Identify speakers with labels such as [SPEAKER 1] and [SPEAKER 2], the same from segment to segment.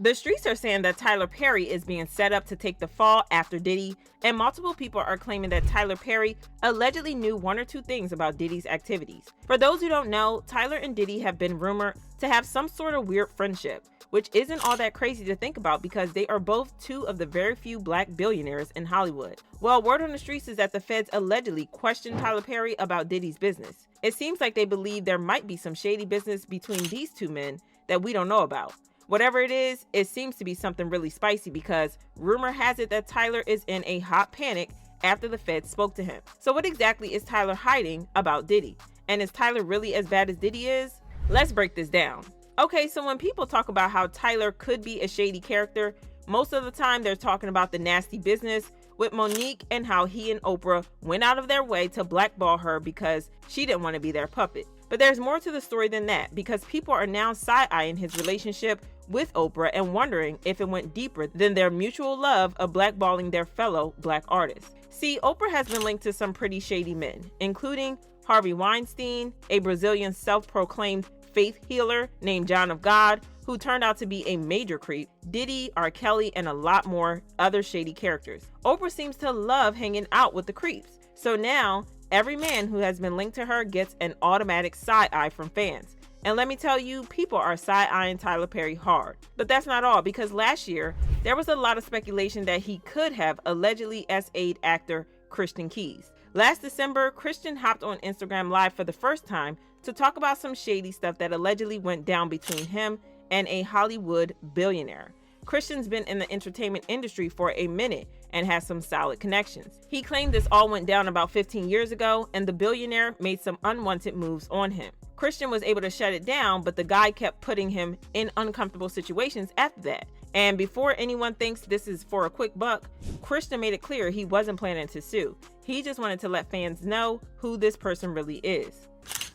[SPEAKER 1] The streets are saying that Tyler Perry is being set up to take the fall after Diddy, and multiple people are claiming that Tyler Perry allegedly knew one or two things about Diddy's activities. For those who don't know, Tyler and Diddy have been rumored to have some sort of weird friendship, which isn't all that crazy to think about because they are both two of the very few black billionaires in Hollywood. Well, word on the streets is that the feds allegedly questioned Tyler Perry about Diddy's business. It seems like they believe there might be some shady business between these two men that we don't know about. Whatever it is, it seems to be something really spicy because rumor has it that Tyler is in a hot panic after the feds spoke to him. So what exactly is Tyler hiding about Diddy? And is Tyler really as bad as Diddy is? Let's break this down. Okay, so when people talk about how Tyler could be a shady character, most of the time they're talking about the nasty business with Monique and how he and Oprah went out of their way to blackball her because she didn't want to be their puppet. But there's more to the story than that because people are now side-eyeing his relationship with Oprah and wondering if it went deeper than their mutual love of blackballing their fellow black artists. See, Oprah has been linked to some pretty shady men, including Harvey Weinstein, a Brazilian self-proclaimed faith healer named John of God, who turned out to be a major creep, Diddy, R. Kelly, and a lot more other shady characters. Oprah seems to love hanging out with the creeps. So now, every man who has been linked to her gets an automatic side eye from fans. And let me tell you, people are side-eyeing Tyler Perry hard. But that's not all, because last year, there was a lot of speculation that he could have allegedly SA'd actor Christian Keys. Last December, Christian hopped on Instagram Live for the first time to talk about some shady stuff that allegedly went down between him and a Hollywood billionaire. Christian's been in the entertainment industry for a minute and has some solid connections. He claimed this all went down about 15 years ago and the billionaire made some unwanted moves on him. Christian was able to shut it down, but the guy kept putting him in uncomfortable situations after that. And before anyone thinks this is for a quick buck, Christian made it clear he wasn't planning to sue. He just wanted to let fans know who this person really is.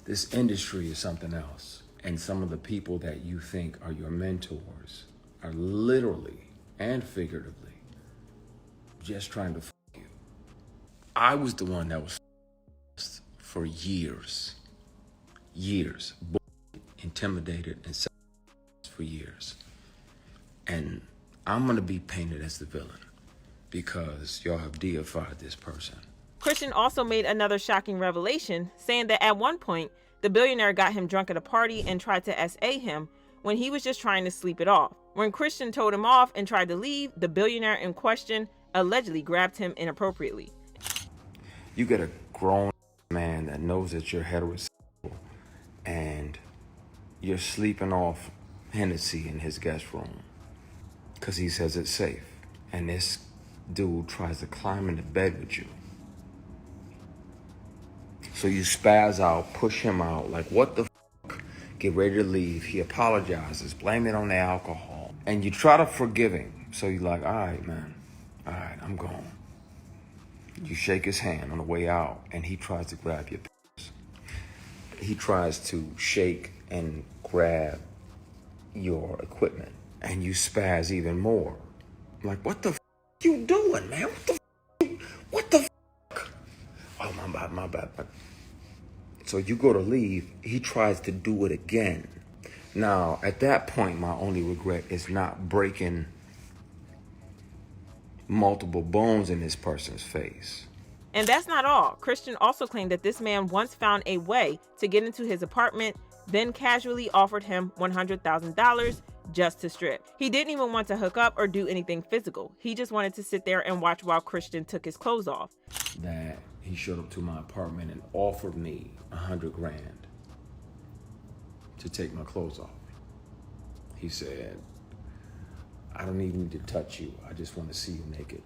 [SPEAKER 2] This industry is something else. And some of the people that you think are your mentors are literally and figuratively just trying to f you. I was the one that was for years, intimidated and for years. And I'm gonna be painted as the villain because y'all have deified this person.
[SPEAKER 1] Christian also made another shocking revelation, saying that at one point, the billionaire got him drunk at a party and tried to SA him when he was just trying to sleep it off. When Christian told him off and tried to leave, the billionaire in question allegedly grabbed him inappropriately.
[SPEAKER 2] You get a grown man that knows that you're heterosexual and you're sleeping off Hennessy in his guest room because he says it's safe. And this dude tries to climb into bed with you. So you spaz out, push him out, like what the fuck? Get ready to leave. He apologizes, blame it on the alcohol. And you try to forgive him. So you're like, all right, man, all right, I'm gone. You shake his hand on the way out and he tries to grab your pants. He tries to shake and grab your equipment and you spaz even more. Like, what the f you doing, man? What the f? Oh, my bad. So you go to leave, he tries to do it again. Now, at that point, my only regret is not breaking multiple bones in this person's face.
[SPEAKER 1] And that's not all. Christian also claimed that this man once found a way to get into his apartment, then casually offered him $100,000 just to strip. He didn't even want to hook up or do anything physical. He just wanted to sit there and watch while Christian took his clothes off.
[SPEAKER 2] That he showed up to my apartment and offered me $100,000 to take my clothes off. He said, I don't even need to touch you. I just want to see you naked.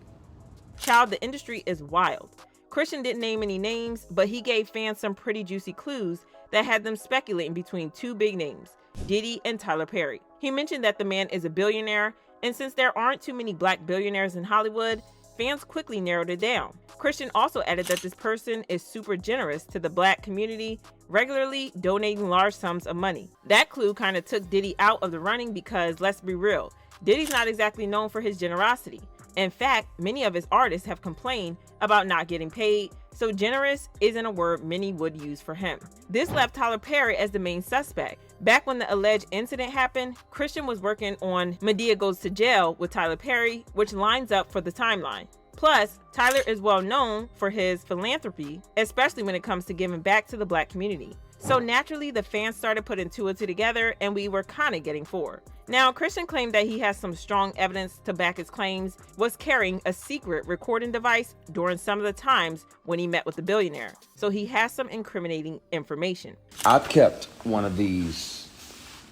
[SPEAKER 1] Child, the industry is wild. Christian didn't name any names, but he gave fans some pretty juicy clues that had them speculating between two big names, Diddy and Tyler Perry. He mentioned that the man is a billionaire, and since there aren't too many black billionaires in Hollywood, fans quickly narrowed it down. Christian also added that this person is super generous to the black community, regularly donating large sums of money. That clue kind of took Diddy out of the running because, let's be real, Diddy's not exactly known for his generosity. In fact, many of his artists have complained about not getting paid, so generous isn't a word many would use for him. This left Tyler Perry as the main suspect, Back when the alleged incident happened, Christian was working on Madea Goes to Jail with Tyler Perry, which lines up for the timeline. Plus, Tyler is well known for his philanthropy, especially when it comes to giving back to the Black community. So naturally, the fans started putting two and two together, and we were kind of getting four. Now, Christian claimed that he has some strong evidence to back his claims, was carrying a secret recording device during some of the times when he met with the billionaire. So he has some incriminating information.
[SPEAKER 2] I've kept one of these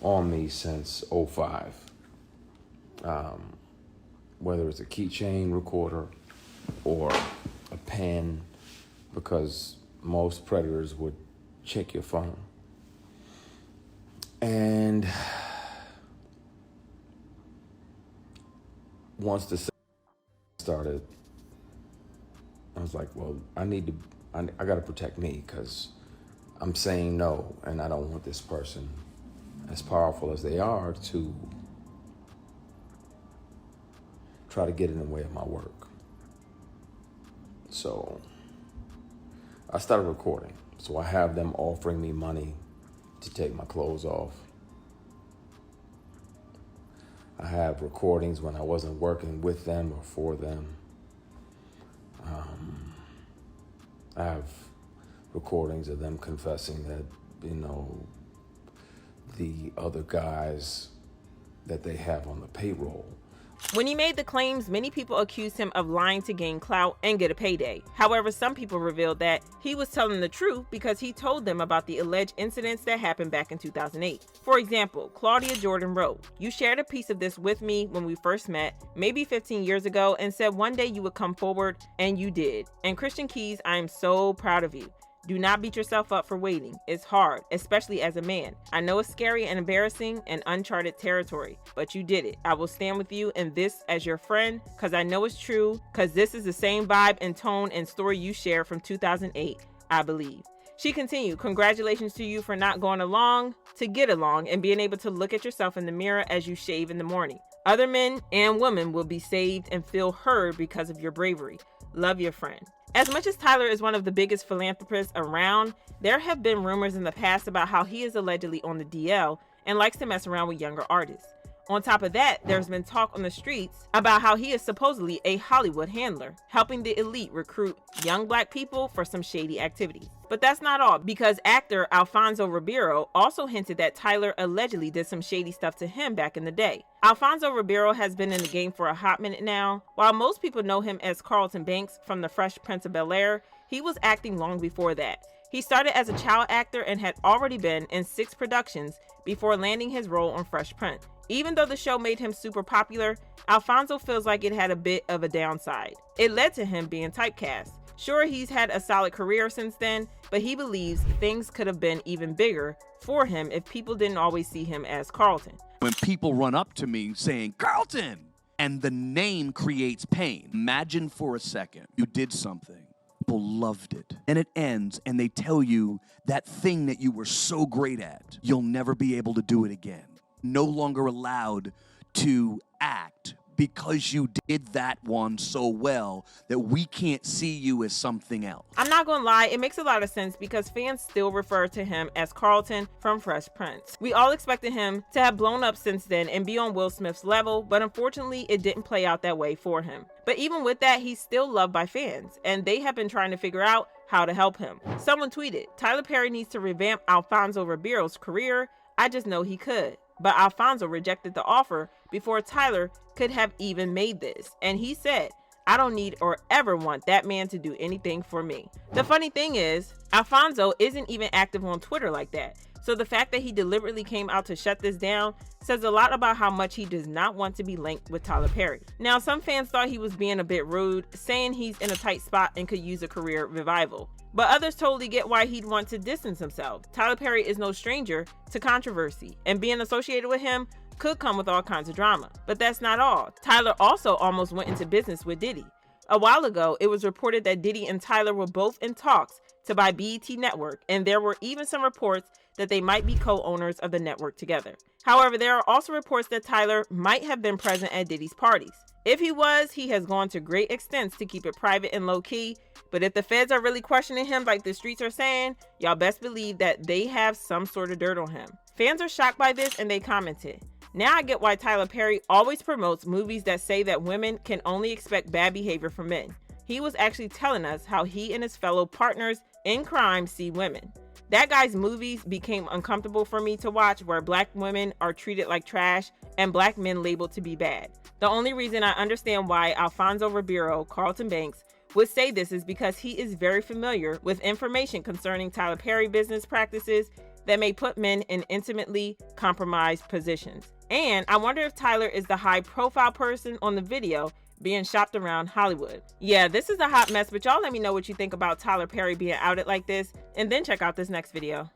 [SPEAKER 2] on me since '05. Whether it's a keychain recorder or a pen, because most predators would check your phone. And once the started, I was like, well, I got to protect me, because I'm saying no, and I don't want this person, as powerful as they are, to try to get in the way of my work. So I started recording. So I have them offering me money to take my clothes off. I have recordings when I wasn't working with them or for them. I have recordings of them confessing that, the other guys that they have on the payroll.
[SPEAKER 1] When he made the claims, many people accused him of lying to gain clout and get a payday. However, some people revealed that he was telling the truth because he told them about the alleged incidents that happened back in 2008. For example, Claudia Jordan wrote, "You shared a piece of this with me when we first met, maybe 15 years ago, and said one day you would come forward, and you did. And Christian Keys, I am so proud of you. Do not beat yourself up for waiting. It's hard, especially as a man. I know it's scary and embarrassing and uncharted territory, but you did it. I will stand with you in this as your friend, because I know it's true, because this is the same vibe and tone and story you share from 2008, I believe." She continued, "Congratulations to you for not going along to get along and being able to look at yourself in the mirror as you shave in the morning. Other men and women will be saved and feel heard because of your bravery. Love, your friend." As much as Tyler is one of the biggest philanthropists around, there have been rumors in the past about how he is allegedly on the DL and likes to mess around with younger artists. On top of that, there's been talk on the streets about how he is supposedly a Hollywood handler, helping the elite recruit young Black people for some shady activities. But that's not all, because actor Alfonso Ribeiro also hinted that Tyler allegedly did some shady stuff to him back in the day. Alfonso Ribeiro has been in the game for a hot minute now. While most people know him as Carlton Banks from The Fresh Prince of Bel-Air, he was acting long before that. He started as a child actor and had already been in 6 productions before landing his role on Fresh Prince. Even though the show made him super popular, Alfonso feels like it had a bit of a downside. It led to him being typecast. Sure, he's had a solid career since then, but he believes things could have been even bigger for him if people didn't always see him as Carlton.
[SPEAKER 3] When people run up to me saying, "Carlton," and the name creates pain. Imagine for a second you did something. People loved it. And it ends and they tell you that thing that you were so great at, you'll never be able to do it again. No longer allowed to act because you did that one so well that we can't see you as something else.
[SPEAKER 1] I'm not gonna lie, it makes a lot of sense because fans still refer to him as Carlton from Fresh Prince. We all expected him to have blown up since then and be on Will Smith's level, but unfortunately it didn't play out that way for him. But even with that, he's still loved by fans, and they have been trying to figure out how to help him. Someone tweeted, "Tyler Perry needs to revamp Alfonso Ribeiro's career. I just know he could." But Alfonso rejected the offer before Tyler could have even made this. And he said, "I don't need or ever want that man to do anything for me." The funny thing is, Alfonso isn't even active on Twitter like that. So the fact that he deliberately came out to shut this down says a lot about how much he does not want to be linked with Tyler Perry. Now, some fans thought he was being a bit rude, saying he's in a tight spot and could use a career revival. But others totally get why he'd want to distance himself. Tyler Perry is no stranger to controversy, and being associated with him could come with all kinds of drama. But that's not all. Tyler also almost went into business with Diddy. A while ago, it was reported that Diddy and Tyler were both in talks to buy BET Network, and there were even some reports that they might be co-owners of the network together. However, there are also reports that Tyler might have been present at Diddy's parties. If he was, he has gone to great extents to keep it private and low-key, but if the feds are really questioning him like the streets are saying, y'all best believe that they have some sort of dirt on him. Fans are shocked by this and they commented, "Now I get why Tyler Perry always promotes movies that say that women can only expect bad behavior from men. He was actually telling us how he and his fellow partners in crime see women. That guy's movies became uncomfortable for me to watch, where black women are treated like trash and black men labeled to be bad. The only reason I understand why Alfonso Ribeiro, Carlton Banks, would say this is because he is very familiar with information concerning Tyler Perry business practices that may put men in intimately compromised positions. And I wonder if Tyler is the high-profile person on the video being shopped around Hollywood." Yeah, this is a hot mess, but y'all let me know what you think about Tyler Perry being outed like this, and then check out this next video.